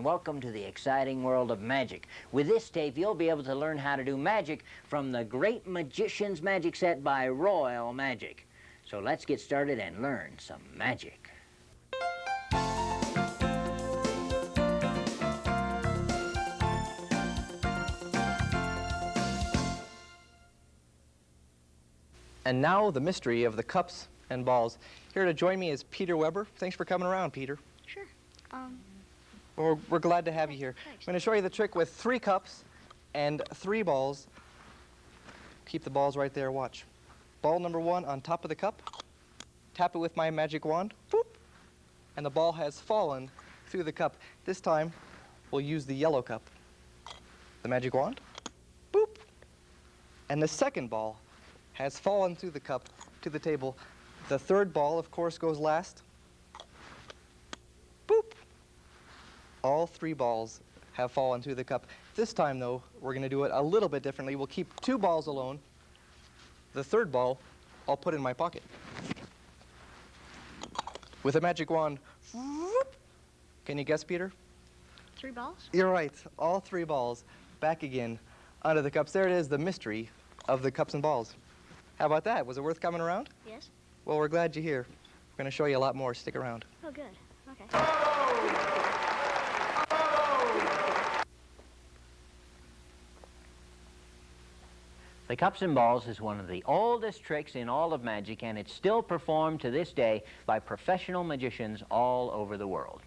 and welcome to the exciting world of magic. With this tape, you'll be able to learn how to do magic from the Great Magician's Magic Set by Royal Magic. So let's get started and learn some magic. And now the mystery of the cups and balls. Here to join me is Peter Weber. Thanks for coming around, Peter. Sure. We're glad to have you here. Thanks. I'm going to show you the trick with 3 cups and 3 balls. Keep the balls right there, watch. Ball number 1 on top of the cup. Tap it with my magic wand. Boop. And the ball has fallen through the cup. This time, we'll use the yellow cup. The magic wand. Boop. And the second ball has fallen through the cup to the table. The third ball, of course, goes last. Boop. All 3 balls have fallen through the cup. This time, though, we're going to do it a little bit differently. We'll keep 2 balls alone. The third ball, I'll put in my pocket. With a magic wand, whoop. Can you guess, Peter? 3 balls? You're right. All 3 balls back again under the cups. There it is, the mystery of the cups and balls. How about that? Was it worth coming around? Yes. Well, we're glad you're here. We're going to show you a lot more. Stick around. Oh, good. Okay. The cups and balls is one of the oldest tricks in all of magic, and it's still performed to this day by professional magicians all over the world.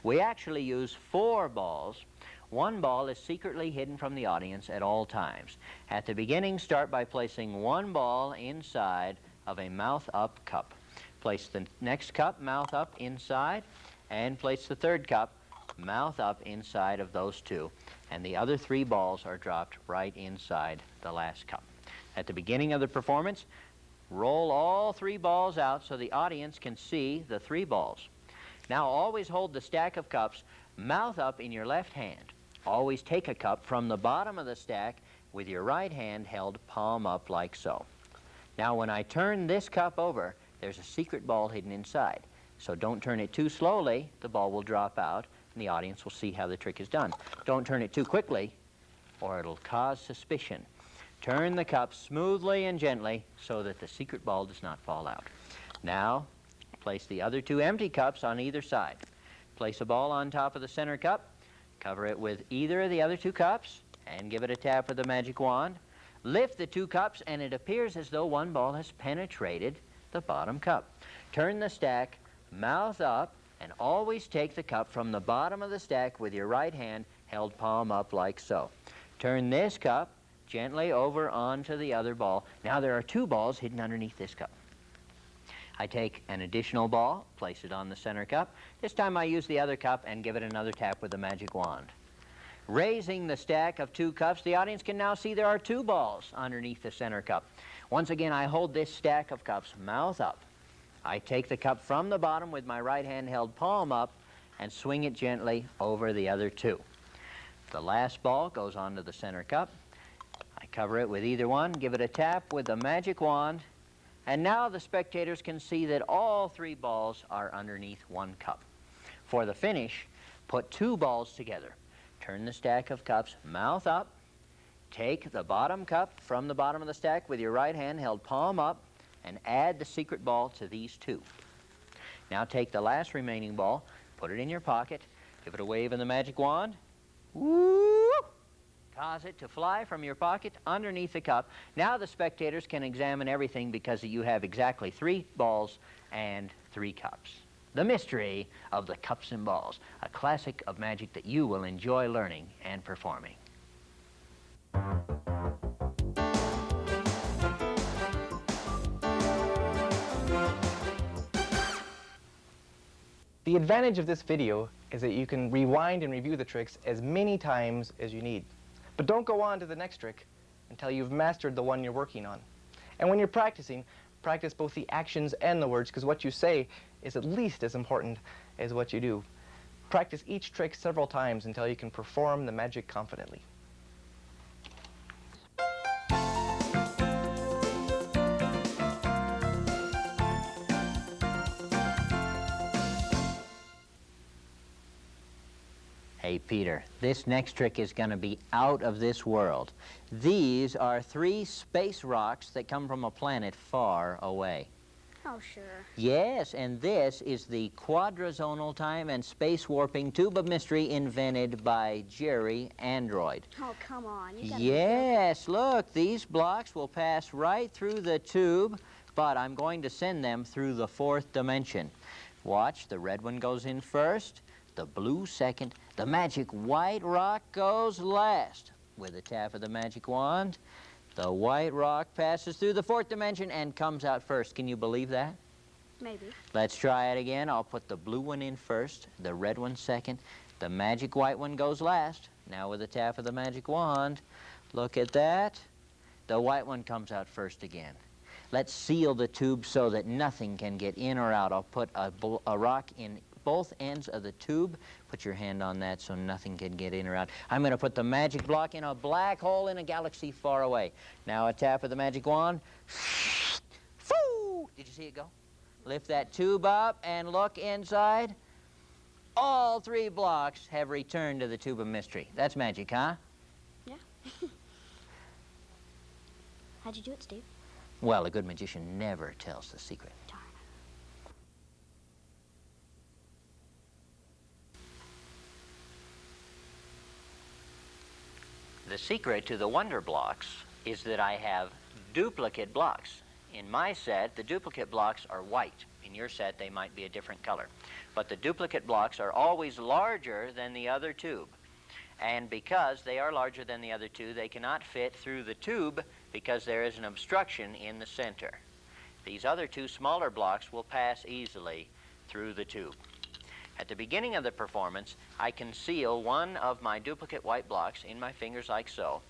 We actually use 4 balls. 1 ball is secretly hidden from the audience at all times. At the beginning, start by placing 1 ball inside of a mouth-up cup. Place the next cup mouth up inside, and place the third cup mouth up inside of those 2. And the other 3 balls are dropped right inside the last cup. At the beginning of the performance, roll all 3 balls out so the audience can see the 3 balls. Now always hold the stack of cups mouth up in your left hand. Always take a cup from the bottom of the stack with your right hand held palm up like so. Now when I turn this cup over, there's a secret ball hidden inside. So don't turn it too slowly, the ball will drop out, and the audience will see how the trick is done. Don't turn it too quickly, or it'll cause suspicion. Turn the cup smoothly and gently so that the secret ball does not fall out. Now, place the other 2 empty cups on either side. Place a ball on top of the center cup, cover it with either of the other 2 cups, and give it a tap with the magic wand. Lift the 2 cups, and it appears as though 1 ball has penetrated the bottom cup. Turn the stack mouth up, and always take the cup from the bottom of the stack with your right hand held palm up like so. Turn this cup gently over onto the other ball. Now there are 2 balls hidden underneath this cup. I take an additional ball, place it on the center cup. This time I use the other cup and give it another tap with the magic wand. Raising the stack of 2 cups, the audience can now see there are 2 balls underneath the center cup. Once again, I hold this stack of cups mouth up. I take the cup from the bottom with my right hand held palm up and swing it gently over the other 2. The last ball goes onto the center cup. I cover it with either one, give it a tap with the magic wand, and now the spectators can see that all 3 balls are underneath 1 cup. For the finish, put 2 balls together. Turn the stack of cups mouth up. Take the bottom cup from the bottom of the stack with your right hand held palm up and add the secret ball to these 2. Now take the last remaining ball, put it in your pocket, give it a wave in the magic wand. Woo! Cause it to fly from your pocket underneath the cup. Now the spectators can examine everything because you have exactly 3 balls and 3 cups. The mystery of the cups and balls, a classic of magic that you will enjoy learning and performing. The advantage of this video is that you can rewind and review the tricks as many times as you need. But don't go on to the next trick until you've mastered the one you're working on. And when you're practicing, practice both the actions and the words, because what you say is at least as important as what you do. Practice each trick several times until you can perform the magic confidently. Hey, Hey, Peter, this next trick is going to be out of this world. These are 3 space rocks that come from a planet far away. Oh, sure. Yes, and this is the quadrazonal time and space warping tube of mystery invented by Jerry Android. Oh, come on. You gotta be joking. Yes, look, these blocks will pass right through the tube, but I'm going to send them through the 4th dimension. Watch, the red one goes in first, the blue second, the magic white rock goes last. With a tap of the magic wand, the white rock passes through the 4th dimension and comes out first. Can you believe that? Maybe. Let's try it again. I'll put the blue one in first, the red one second, the magic white one goes last. Now with a tap of the magic wand, look at that. The white one comes out first again. Let's seal the tube so that nothing can get in or out. I'll put a rock in both ends of the tube. Put your hand on that so nothing can get in or out. I'm going to put the magic block in a black hole in a galaxy far away. Now a tap of the magic wand. Foo! Did you see it go? Lift that tube up and look inside. All 3 blocks have returned to the tube of mystery. That's magic, huh? Yeah. How'd you do it, Steve? Well, a good magician never tells the secret. Darn. The secret to the wonder blocks is that I have duplicate blocks. In my set, the duplicate blocks are white. In your set, they might be a different color. But the duplicate blocks are always larger than the other tube. And because they are larger than the other 2, they cannot fit through the tube because there is an obstruction in the center. These other 2 smaller blocks will pass easily through the tube. At the beginning of the performance, I conceal one of my duplicate white blocks in my fingers like so,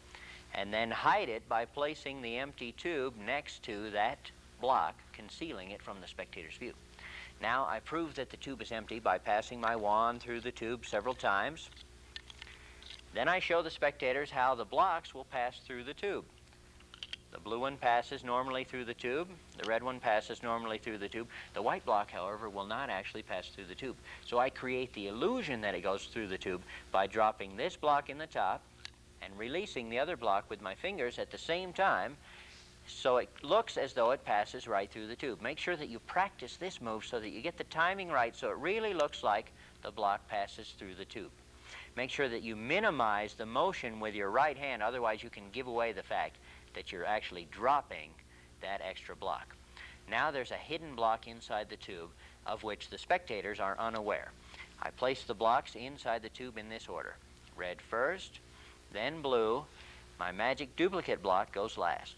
and then hide it by placing the empty tube next to that block, concealing it from the spectator's view. Now I prove that the tube is empty by passing my wand through the tube several times. Then I show the spectators how the blocks will pass through the tube. The blue one passes normally through the tube. The red one passes normally through the tube. The white block, however, will not actually pass through the tube. So I create the illusion that it goes through the tube by dropping this block in the top and releasing the other block with my fingers at the same time, so it looks as though it passes right through the tube. Make sure that you practice this move so that you get the timing right so it really looks like the block passes through the tube. Make sure that you minimize the motion with your right hand, otherwise you can give away the fact that you're actually dropping that extra block. Now there's a hidden block inside the tube of which the spectators are unaware. I place the blocks inside the tube in this order. Red first, then blue. My magic duplicate block goes last.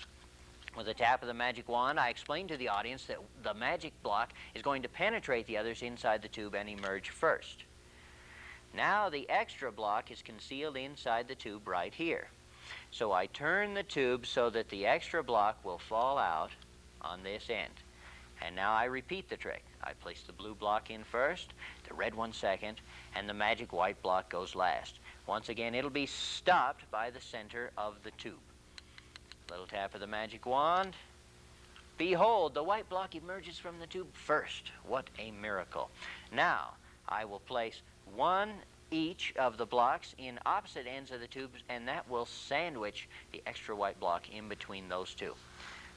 With a tap of the magic wand, I explain to the audience that the magic block is going to penetrate the others inside the tube and emerge first. Now the extra block is concealed inside the tube right here. So I turn the tube so that the extra block will fall out on this end. And now I repeat the trick. I place the blue block in first, the red one second, and the magic white block goes last. Once again, it'll be stopped by the center of the tube. Little tap of the magic wand. Behold, the white block emerges from the tube first. What a miracle. Now, I will place one each of the blocks in opposite ends of the tubes, and that will sandwich the extra white block in between those 2.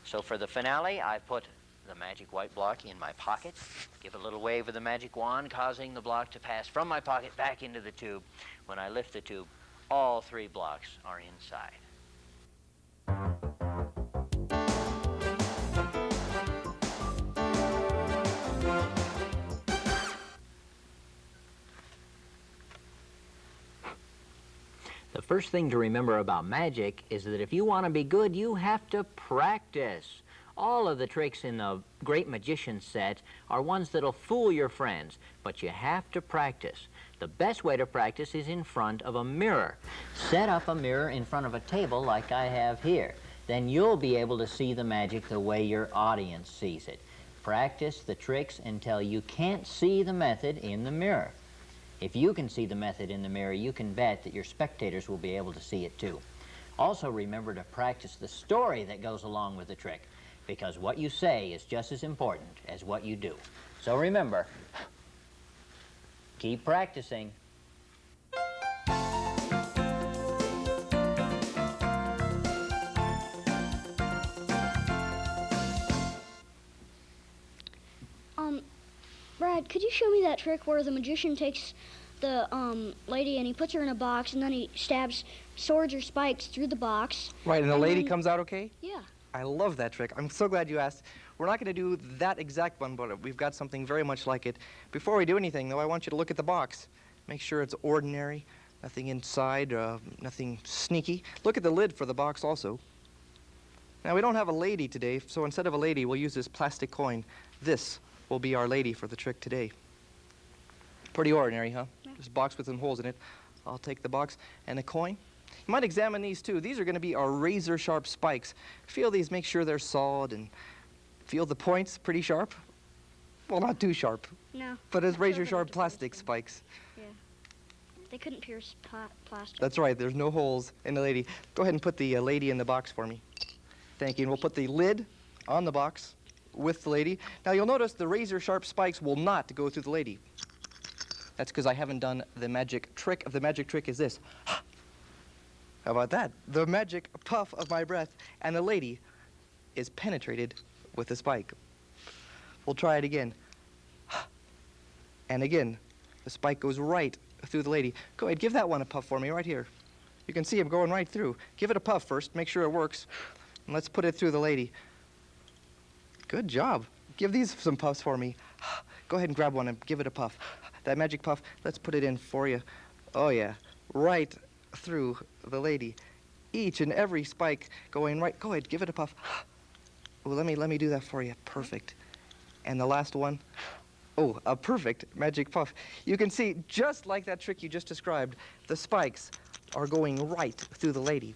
So for the finale, I put the magic white block in my pocket, give a little wave of the magic wand, causing the block to pass from my pocket back into the tube. When I lift the tube, all 3 blocks are inside. The first thing to remember about magic is that if you want to be good, you have to practice. All of the tricks in the Great Magician set are ones that'll fool your friends, but you have to practice. The best way to practice is in front of a mirror. Set up a mirror in front of a table like I have here. Then you'll be able to see the magic the way your audience sees it. Practice the tricks until you can't see the method in the mirror. If you can see the method in the mirror, you can bet that your spectators will be able to see it too. Also remember to practice the story that goes along with the trick, because what you say is just as important as what you do. So remember, keep practicing. Dad, could you show me that trick where the magician takes the lady and he puts her in a box and then he stabs swords or spikes through the box? Right, and the lady then- comes out okay? Yeah. I love that trick. I'm so glad you asked. We're not going to do that exact one, but we've got something very much like it. Before we do anything, though, I want you to look at the box. Make sure it's ordinary, nothing inside, nothing sneaky. Look at the lid for the box also. Now, we don't have a lady today, so instead of a lady, we'll use this plastic coin. This will be our lady for the trick today. Pretty ordinary, huh? Yeah. This box with some holes in it. I'll take the box and a coin. You might examine these too. These are going to be our razor-sharp spikes. Feel these, make sure they're solid, and feel the points pretty sharp. Well, not too sharp, No. but as I feel they razor-sharp could plastic pierce them. spikes. Yeah. They couldn't pierce plastic. That's right, there's no holes in the lady. Go ahead and put the lady in the box for me. Thank you, and we'll put the lid on the box with the lady. Now, you'll notice the razor-sharp spikes will not go through the lady. That's because I haven't done the magic trick. The magic trick is this. How about that? The magic puff of my breath, and the lady is penetrated with the spike. We'll try it again. And again, the spike goes right through the lady. Go ahead, give that one a puff for me right here. You can see him going right through. Give it a puff first, make sure it works. And let's put it through the lady. Good job. Give these some puffs for me. Go ahead and grab one and give it a puff. That magic puff, let's put it in for you. Oh, yeah, right through the lady. Each and every spike going right. Go ahead, give it a puff. Oh, let me do that for you. Perfect. And the last one. Oh, a perfect magic puff. You can see, just like that trick you just described, the spikes are going right through the lady.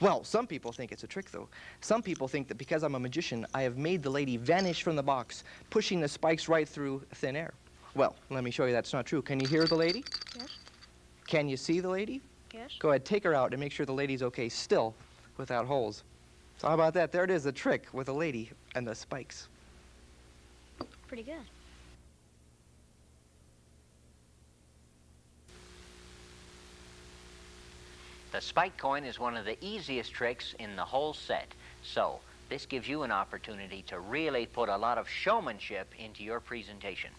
Well, some people think it's a trick, though. Some people think that because I'm a magician, I have made the lady vanish from the box, pushing the spikes right through thin air. Well, let me show you that's not true. Can you hear the lady? Yes. Can you see the lady? Yes. Go ahead, take her out and make sure the lady's okay, still without holes. So how about that? There it is, a trick with a lady and the spikes. Pretty good. The spike coin is one of the easiest tricks in the whole set. So this gives you an opportunity to really put a lot of showmanship into your presentation.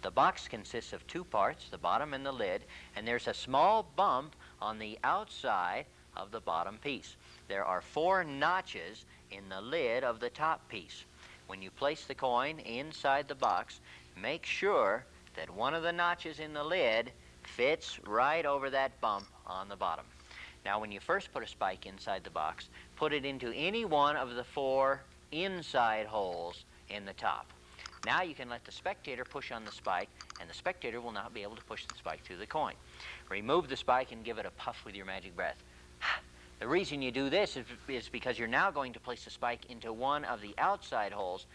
The box consists of two parts, the bottom and the lid, and there's a small bump on the outside of the bottom piece. There are 4 notches in the lid of the top piece. When you place the coin inside the box, make sure that one of the notches in the lid fits right over that bump on the bottom. Now, when you first put a spike inside the box, put it into any one of the 4 inside holes in the top. Now you can let the spectator push on the spike, and the spectator will not be able to push the spike through the coin. Remove the spike and give it a puff with your magic breath. The reason you do this is because you're now going to place the spike into one of the outside holes,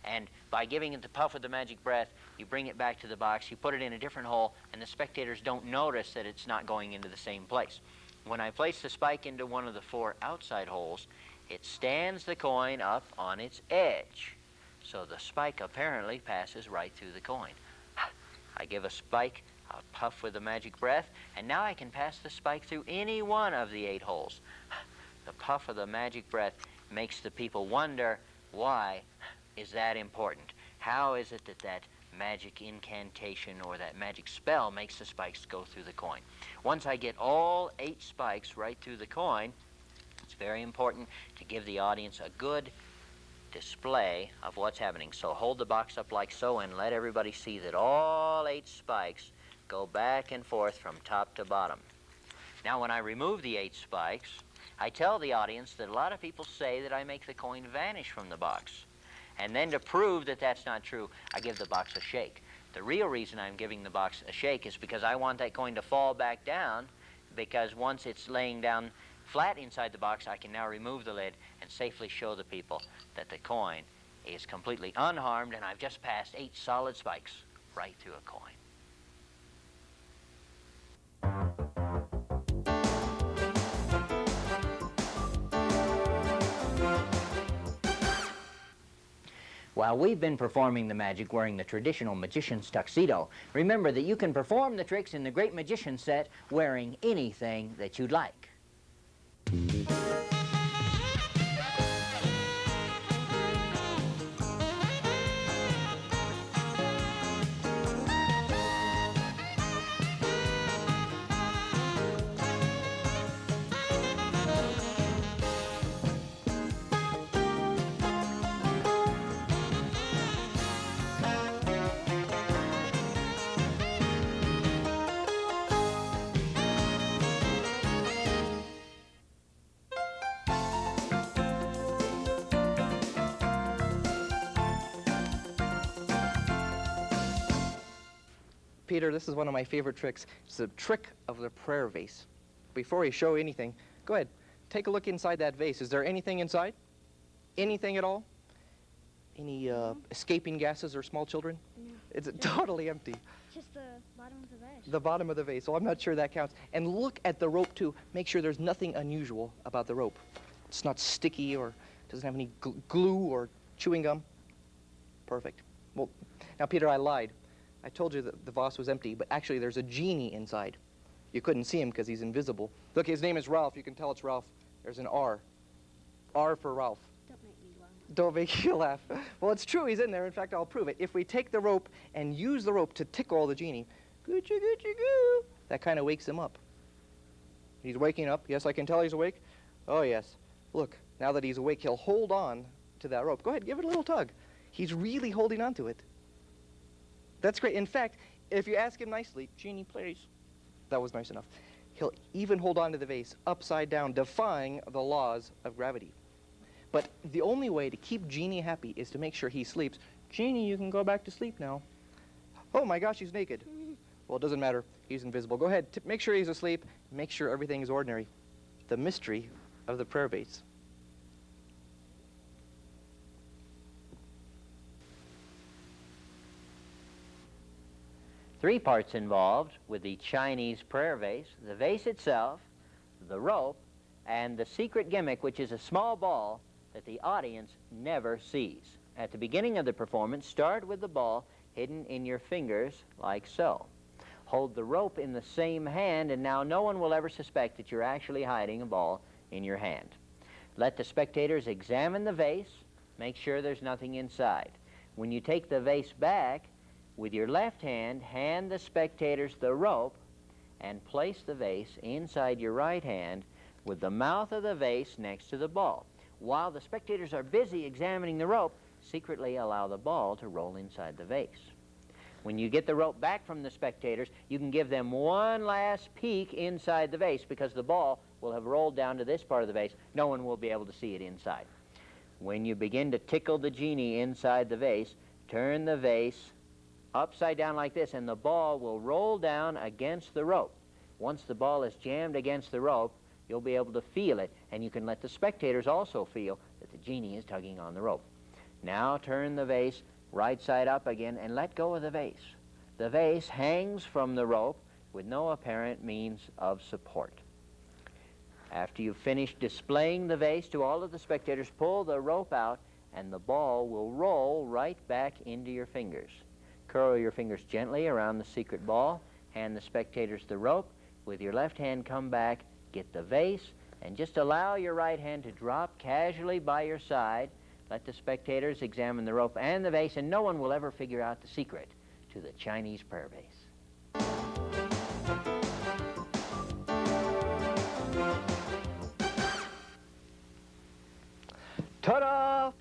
and by giving it the puff with the magic breath, you bring it back to the box, you put it in a different hole, and the spectators don't notice that it's not going into the same place. When I place the spike into one of the 4 outside holes, it stands the coin up on its edge. So the spike apparently passes right through the coin. I give a spike a puff with the magic breath, and now I can pass the spike through any one of the 8 holes. The puff of the magic breath makes the people wonder, why is that important? How is it that that magic incantation or that magic spell makes the spikes go through the coin? Once I get all 8 spikes right through the coin, it's very important to give the audience a good display of what's happening. So hold the box up like so and let everybody see that all 8 spikes go back and forth from top to bottom. Now, when I remove the 8 spikes, I tell the audience that a lot of people say that I make the coin vanish from the box. And then to prove that that's not true, I give the box a shake. The real reason I'm giving the box a shake is because I want that coin to fall back down, because once it's laying down flat inside the box, I can now remove the lid and safely show the people that the coin is completely unharmed, and I've just passed 8 solid spikes right through a coin. While we've been performing the magic wearing the traditional magician's tuxedo, remember that you can perform the tricks in the Great Magician set wearing anything that you'd like. Peter, this is one of my favorite tricks. It's the trick of the prayer vase. Before we show anything, go ahead. Take a look inside that vase. Is there anything inside? Anything at all? Any escaping gases or small children? No. It's totally empty. Just the bottom of the vase. The bottom of the vase. Well, I'm not sure that counts. And look at the rope, too. Make sure there's nothing unusual about the rope. It's not sticky or doesn't have any glue or chewing gum. Perfect. Well, now, Peter, I lied. I told you that the vase was empty, but actually there's a genie inside. You couldn't see him because he's invisible. Look, his name is Ralph. You can tell it's Ralph. There's an R. R for Ralph. Don't make me laugh. Don't make you laugh. Well, it's true. He's in there. In fact, I'll prove it. If we take the rope and use the rope to tickle the genie, Goochie, goochie, goo, that kind of wakes him up. He's waking up. Yes, I can tell he's awake. Oh, yes. Look, now that he's awake, he'll hold on to that rope. Go ahead, give it a little tug. He's really holding on to it. That's great. In fact, if you ask him nicely, Genie, please. That was nice enough. He'll even hold on to the vase upside down, defying the laws of gravity. But the only way to keep Genie happy is to make sure he sleeps. Genie, you can go back to sleep now. Oh my gosh, he's naked. Well, it doesn't matter. He's invisible. Go ahead, make sure he's asleep. Make sure everything is ordinary. The mystery of the prayer vase. Three parts involved with the Chinese prayer vase: the vase itself, the rope, and the secret gimmick, which is a small ball that the audience never sees. At the beginning of the performance, start with the ball hidden in your fingers like so. Hold the rope in the same hand, and now no one will ever suspect that you're actually hiding a ball in your hand. Let the spectators examine the vase. Make sure there's nothing inside. When you take the vase back, with your left hand, hand the spectators the rope and place the vase inside your right hand with the mouth of the vase next to the ball. While the spectators are busy examining the rope, secretly allow the ball to roll inside the vase. When you get the rope back from the spectators, you can give them one last peek inside the vase because the ball will have rolled down to this part of the vase. No one will be able to see it inside. When you begin to tickle the genie inside the vase, turn the vase upside down like this, and the ball will roll down against the rope. Once the ball is jammed against the rope, you'll be able to feel it, and you can let the spectators also feel that the genie is tugging on the rope. Now turn the vase right side up again and let go of the vase. The vase hangs from the rope with no apparent means of support. After you've finished displaying the vase to all of the spectators, pull the rope out and the ball will roll right back into your fingers. Curl your fingers gently around the secret ball, hand the spectators the rope. With your left hand, come back, get the vase, and just allow your right hand to drop casually by your side. Let the spectators examine the rope and the vase, and no one will ever figure out the secret to the Chinese prayer vase. Ta-da!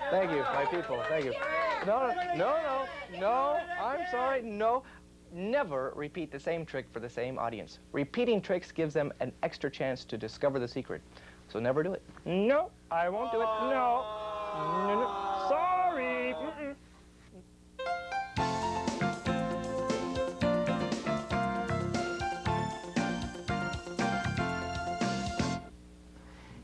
Thank you, my people. Thank you. No, I'm sorry. No, never repeat the same trick for the same audience. Repeating tricks gives them an extra chance to discover the secret. So never do it. No, I won't do it. No. No. Sorry. Mm-mm.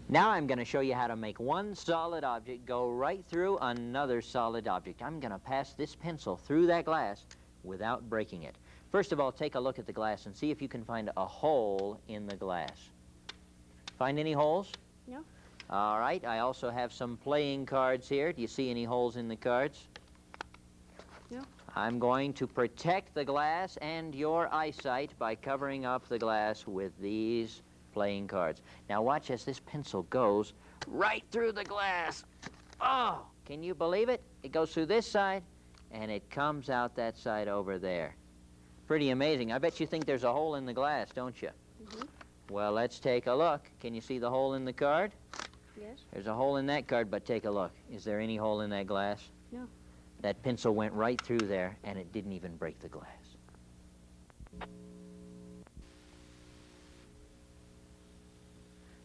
Now I'm going to show you how to make one solid object go right through another solid object. I'm going to pass this pencil through that glass without breaking it. First of all, take a look at the glass and see if you can find a hole in the glass. Find any holes? No. All right, I also have some playing cards here. Do you see any holes in the cards? No. I'm going to protect the glass and your eyesight by covering up the glass with these playing cards. Now watch as this pencil goes right through the glass. Oh, can you believe it? It goes through this side and it comes out that side over there. Pretty amazing. I bet you think there's a hole in the glass, don't you? Mm-hmm. Well, let's take a look. Can you see the hole in the card? Yes. There's a hole in that card, but take a look. Is there any hole in that glass? No. That pencil went right through there and it didn't even break the glass.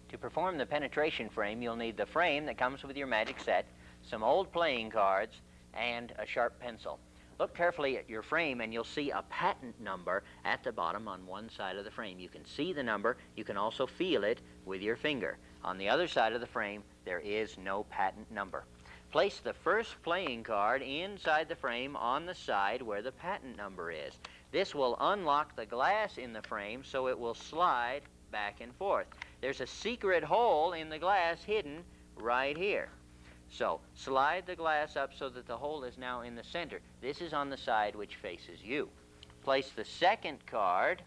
To perform the penetration frame, you'll need the frame that comes with your magic set, some old playing cards, and a sharp pencil. Look carefully at your frame and you'll see a patent number at the bottom on one side of the frame. You can see the number. You can also feel it with your finger. On the other side of the frame, there is no patent number. Place the first playing card inside the frame on the side where the patent number is. This will unlock the glass in the frame so it will slide back and forth. There's a secret hole in the glass hidden right here. So slide the glass up so that the hole is now in the center. This is on the side which faces you. Place the second card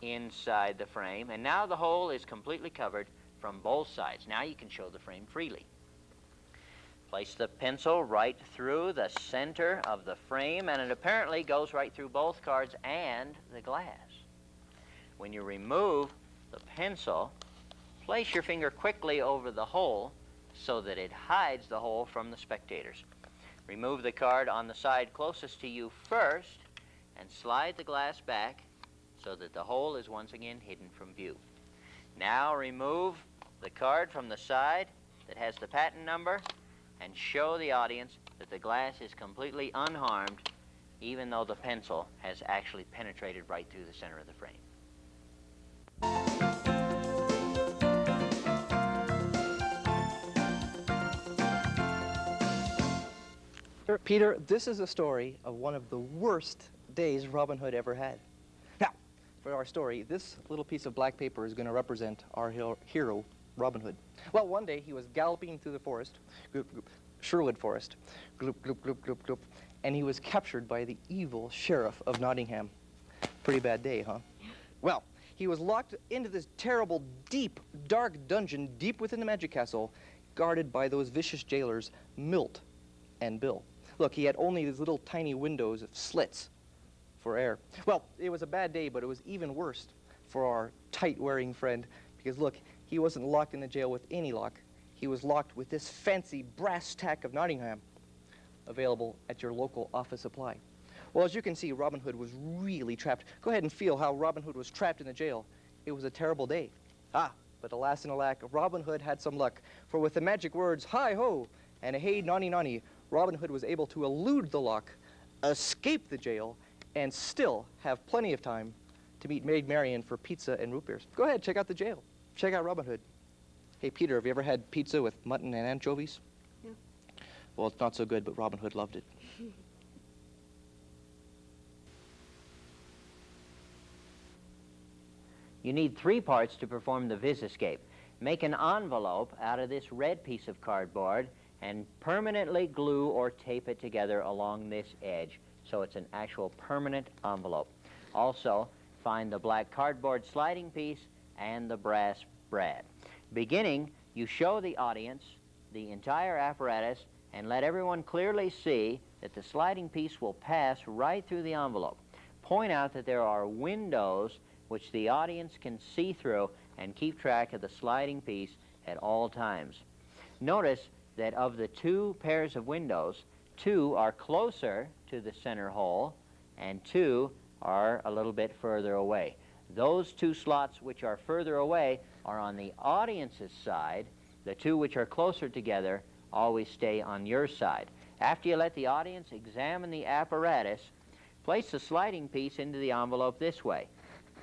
inside the frame, and now the hole is completely covered from both sides. Now you can show the frame freely. Place the pencil right through the center of the frame, and it apparently goes right through both cards and the glass. When you remove the pencil, place your finger quickly over the hole so that it hides the hole from the spectators. Remove the card on the side closest to you first and slide the glass back so that the hole is once again hidden from view. Now remove the card from the side that has the patent number and show the audience that the glass is completely unharmed, even though the pencil has actually penetrated right through the center of the frame. Peter, this is a story of one of the worst days Robin Hood ever had. Now, for our story, this little piece of black paper is going to represent our hero, Robin Hood. Well, one day he was galloping through the forest, Sherwood Forest, and he was captured by the evil sheriff of Nottingham. Pretty bad day, huh? Well, he was locked into this terrible, deep, dark dungeon deep within the magic castle, guarded by those vicious jailers, Milt and Bill. Look, he had only these little tiny windows of slits for air. Well, it was a bad day, but it was even worse for our tight-wearing friend, because look, he wasn't locked in the jail with any lock. He was locked with this fancy brass tack of Nottingham, available at your local office supply. Well, as you can see, Robin Hood was really trapped. Go ahead and feel how Robin Hood was trapped in the jail. It was a terrible day. But alas and alack, Robin Hood had some luck, for with the magic words, hi-ho, and a hey nonny nonny, Robin Hood was able to elude the lock, escape the jail, and still have plenty of time to meet Maid Marian for pizza and root beers. Go ahead, check out the jail. Check out Robin Hood. Hey, Peter, have you ever had pizza with mutton and anchovies? Yeah. Well, it's not so good, but Robin Hood loved it. You need 3 parts to perform the Viz Escape. Make an envelope out of this red piece of cardboard and permanently glue or tape it together along this edge so it's an actual permanent envelope. Also, find the black cardboard sliding piece and the brass brad. Beginning, you show the audience the entire apparatus and let everyone clearly see that the sliding piece will pass right through the envelope. Point out that there are windows which the audience can see through and keep track of the sliding piece at all times. Notice that of the 2 pairs of windows, 2 are closer to the center hole and 2 are a little bit further away. Those 2 slots which are further away are on the audience's side. The 2 which are closer together always stay on your side. After you let the audience examine the apparatus, place the sliding piece into the envelope this way.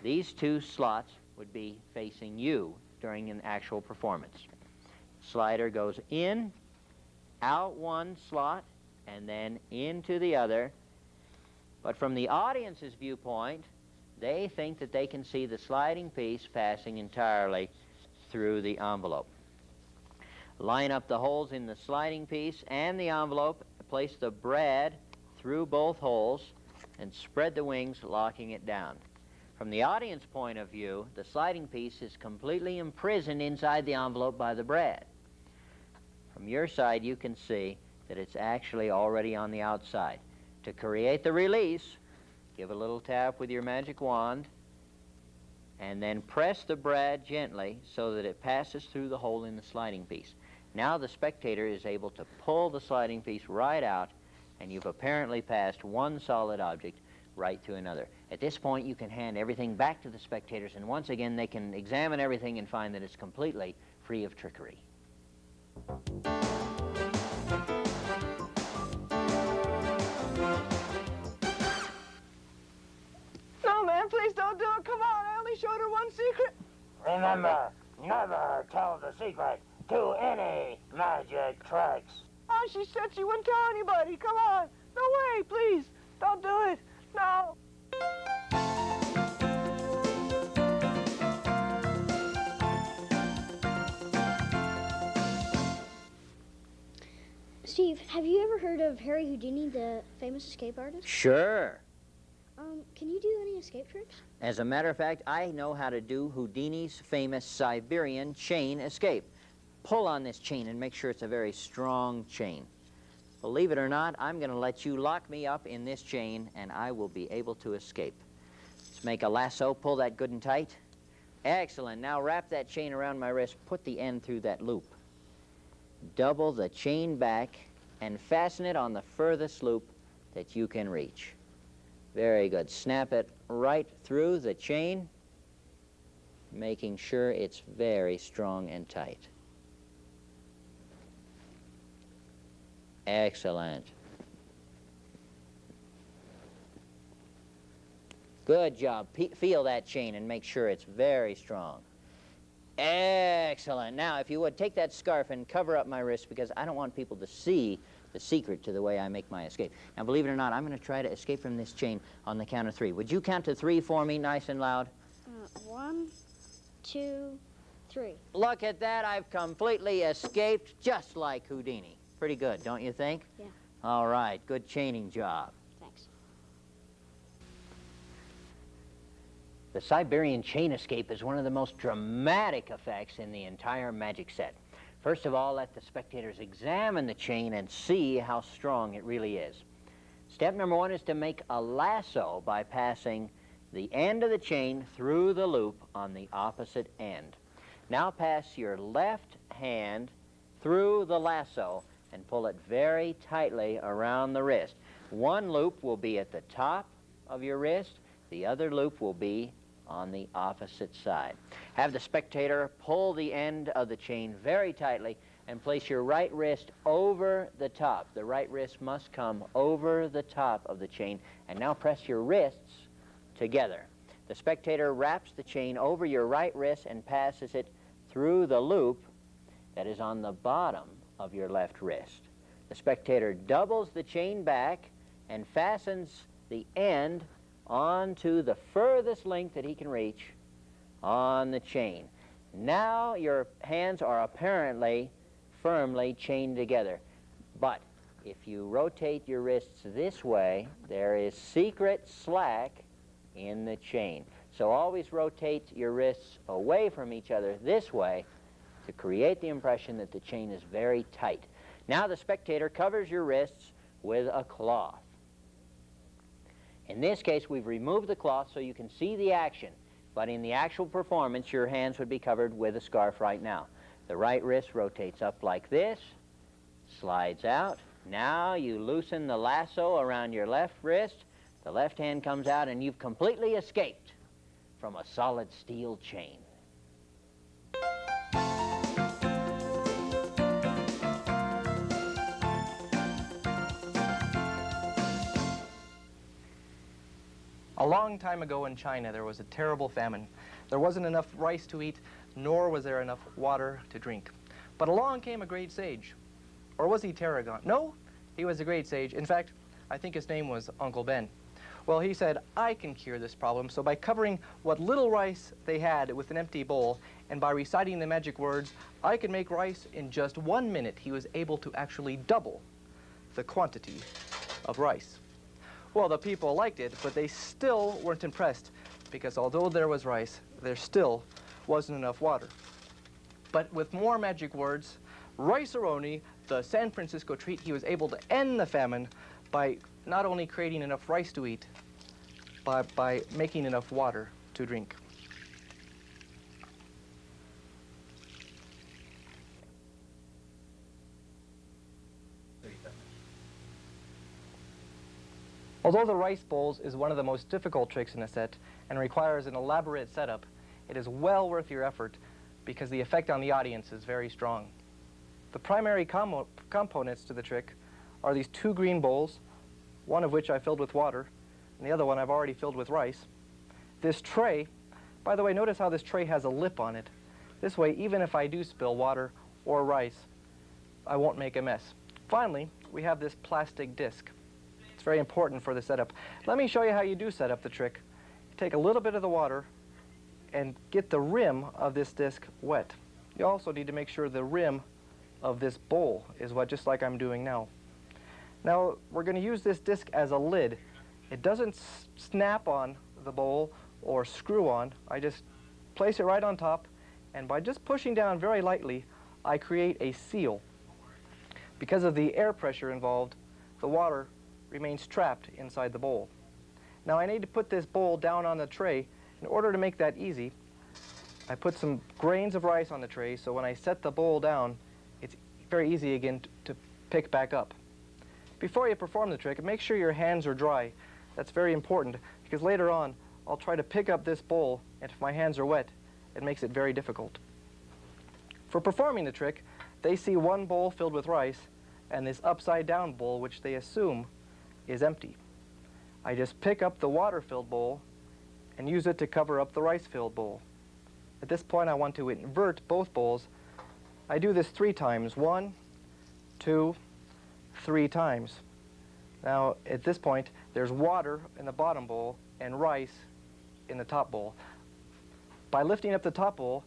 These 2 slots would be facing you during an actual performance. Slider goes in, out one slot, and then into the other. But from the audience's viewpoint, they think that they can see the sliding piece passing entirely through the envelope. Line up the holes in the sliding piece and the envelope, place the brad through both holes, and spread the wings, locking it down. From the audience point of view, the sliding piece is completely imprisoned inside the envelope by the brad. From your side, you can see that it's actually already on the outside. To create the release, give a little tap with your magic wand, and then press the brad gently so that it passes through the hole in the sliding piece. Now the spectator is able to pull the sliding piece right out, and you've apparently passed one solid object right to another. At this point, you can hand everything back to the spectators, and once again, they can examine everything and find that it's completely free of trickery. man, please don't do it. Come on, I only showed her one secret. Remember, never tell the secret to any magic tricks. Oh, she said she wouldn't tell anybody. Come on. No way, please. Don't do it. No. Steve, have you ever heard of Harry Houdini, the famous escape artist? Sure. Can you do any escape tricks? As a matter of fact, I know how to do Houdini's famous Siberian chain escape. Pull on this chain and make sure it's a very strong chain. Believe it or not, I'm going to let you lock me up in this chain and I will be able to escape. Let's make a lasso. Pull that good and tight. Excellent. Now wrap that chain around my wrist. Put the end through that loop. Double the chain back and fasten it on the furthest loop that you can reach. Very good. Snap it right through the chain, making sure it's very strong and tight. Excellent. Good job. Feel that chain and make sure it's very strong. Excellent. Now, if you would, take that scarf and cover up my wrist because I don't want people to see the secret to the way I make my escape. Now, believe it or not, I'm going to try to escape from this chain on the count of 3. Would you count to 3 for me, nice and loud? 1, 2, 3. Look at that. I've completely escaped just like Houdini. Pretty good, don't you think? Yeah. All right. Good chaining job. Thanks. The Siberian chain escape is one of the most dramatic effects in the entire magic set. First of all, let the spectators examine the chain and see how strong it really is. Step number 1 is to make a lasso by passing the end of the chain through the loop on the opposite end. Now pass your left hand through the lasso and pull it very tightly around the wrist. One loop will be at the top of your wrist. The other loop will be on the opposite side. Have the spectator pull the end of the chain very tightly and place your right wrist over the top. The right wrist must come over the top of the chain. And now press your wrists together. The spectator wraps the chain over your right wrist and passes it through the loop that is on the bottom of your left wrist. The spectator doubles the chain back and fastens the end onto the furthest length that he can reach on the chain. Now your hands are apparently firmly chained together. But if you rotate your wrists this way, there is secret slack in the chain. So always rotate your wrists away from each other this way to create the impression that the chain is very tight. Now the spectator covers your wrists with a cloth. In this case, we've removed the cloth so you can see the action, but in the actual performance, your hands would be covered with a scarf right now. The right wrist rotates up like this, slides out. Now you loosen the lasso around your left wrist. The left hand comes out, and you've completely escaped from a solid steel chain. A long time ago in China, there was a terrible famine. There wasn't enough rice to eat, nor was there enough water to drink. But along came a great sage. Or was he Tarragon? No, he was a great sage. In fact, I think his name was Uncle Ben. Well, he said, I can cure this problem. So by covering what little rice they had with an empty bowl, and by reciting the magic words, I can make rice in just 1 minute, he was able to actually double the quantity of rice. Well, the people liked it, but they still weren't impressed because although there was rice, there still wasn't enough water. But with more magic words, Rice-A-Roni, the San Francisco treat, he was able to end the famine by not only creating enough rice to eat, but by making enough water to drink. Although the rice bowls is one of the most difficult tricks in the set and requires an elaborate setup, it is well worth your effort because the effect on the audience is very strong. The primary components to the trick are these 2 green bowls, one of which I filled with water, and the other one I've already filled with rice. this tray, by the way, notice how this tray has a lip on it. This way, even if I do spill water or rice, I won't make a mess. Finally, we have this plastic disc. It's very important for the setup. Let me show you how you do set up the trick. You take a little bit of the water and get the rim of this disc wet. You also need to make sure the rim of this bowl is wet, just like I'm doing now. Now, we're going to use this disc as a lid. It doesn't snap on the bowl or screw on. I just place it right on top, and by just pushing down very lightly, I create a seal. Because of the air pressure involved, the water remains trapped inside the bowl. Now, I need to put this bowl down on the tray. In order to make that easy, I put some grains of rice on the tray, so when I set the bowl down, it's very easy again to pick back up. Before you perform the trick, make sure your hands are dry. That's very important, because later on, I'll try to pick up this bowl, and if my hands are wet, it makes it very difficult. For performing the trick, they see one bowl filled with rice and this upside-down bowl, which they assume is empty. I just pick up the water-filled bowl and use it to cover up the rice-filled bowl. At this point, I want to invert both bowls. I do this 3 times. 1, 2, 3 times. Now, at this point, there's water in the bottom bowl and rice in the top bowl. By lifting up the top bowl,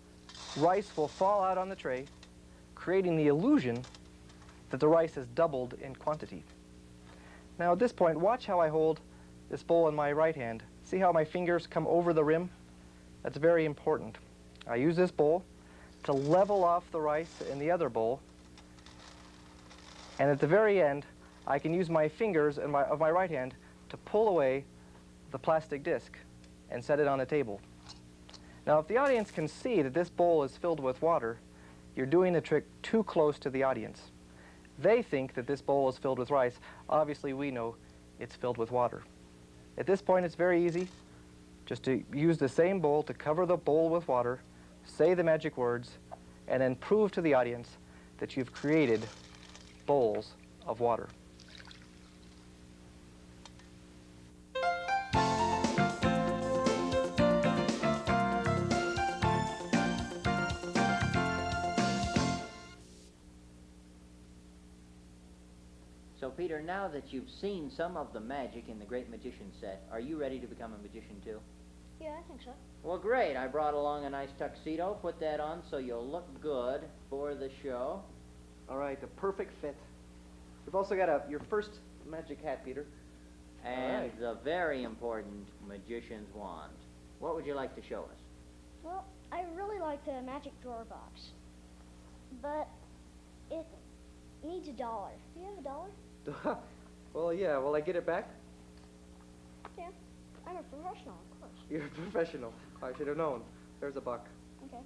rice will fall out on the tray, creating the illusion that the rice has doubled in quantity. Now, at this point, watch how I hold this bowl in my right hand. See how my fingers come over the rim? That's very important. I use this bowl to level off the rice in the other bowl, and at the very end, I can use my fingers of my right hand to pull away the plastic disc and set it on the table. Now, if the audience can see that this bowl is filled with water, you're doing the trick too close to the audience. They think that this bowl is filled with rice. Obviously, we know it's filled with water. At this point, it's very easy just to use the same bowl to cover the bowl with water, say the magic words, and then prove to the audience that you've created bowls of water. So, Peter, now that you've seen some of the magic in the Great Magician set, are you ready to become a magician, too? Yeah, I think so. Well, great. I brought along a nice tuxedo. Put that on so you'll look good for the show. All right, the perfect fit. We've also got your first magic hat, Peter. And the very important magician's wand. What would you like to show us? Well, I really like the magic drawer box, but it needs $1. Do you have $1? Well, yeah. Will I get it back? Yeah. I'm a professional, of course. You're a professional. I should have known. There's $1. Okay.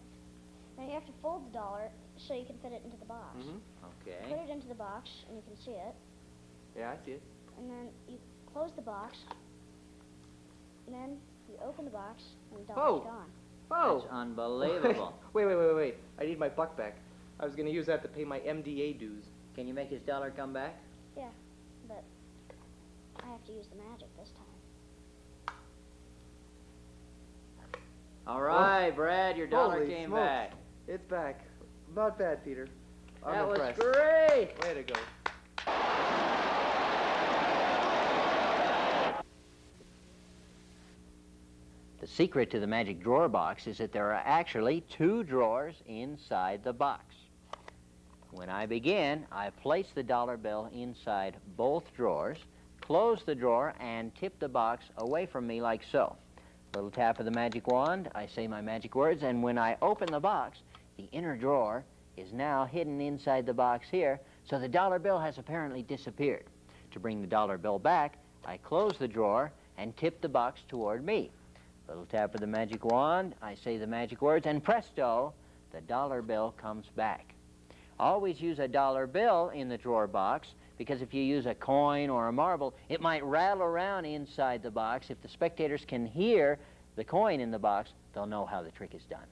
Now you have to fold the dollar so you can fit it into the box. Okay. Put it into the box, and you can see it. Yeah, I see it. And then you close the box. And then you open the box, and the dollar's gone. Oh! That's unbelievable. Wait. I need my buck back. I was going to use that to pay my MDA dues. Can you make his dollar come back? Yeah, but I have to use the magic this time. All right, Brad, your dollar Holy came smokes. back. It's back. Not bad, Peter. I'm That was impressed. great. Way to go. The secret to the magic drawer box is that there are actually 2 drawers inside the box. When I begin, I place the dollar bill inside both drawers, close the drawer, and tip the box away from me like so. Little tap of the magic wand, I say my magic words, and when I open the box, the inner drawer is now hidden inside the box here, so the dollar bill has apparently disappeared. To bring the dollar bill back, I close the drawer and tip the box toward me. Little tap of the magic wand, I say the magic words, and presto, the dollar bill comes back. Always use a dollar bill in the drawer box, because if you use a coin or a marble, it might rattle around inside the box. If the spectators can hear the coin in the box, they'll know how the trick is done.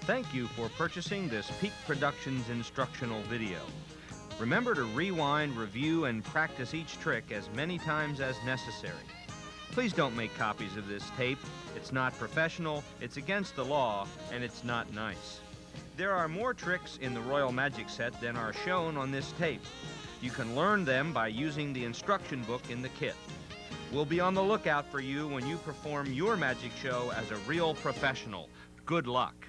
Thank you for purchasing this Peak Productions instructional video. Remember to rewind, review, and practice each trick as many times as necessary. Please don't make copies of this tape. It's not professional, it's against the law, and it's not nice. There are more tricks in the Royal Magic set than are shown on this tape. You can learn them by using the instruction book in the kit. We'll be on the lookout for you when you perform your magic show as a real professional. Good luck.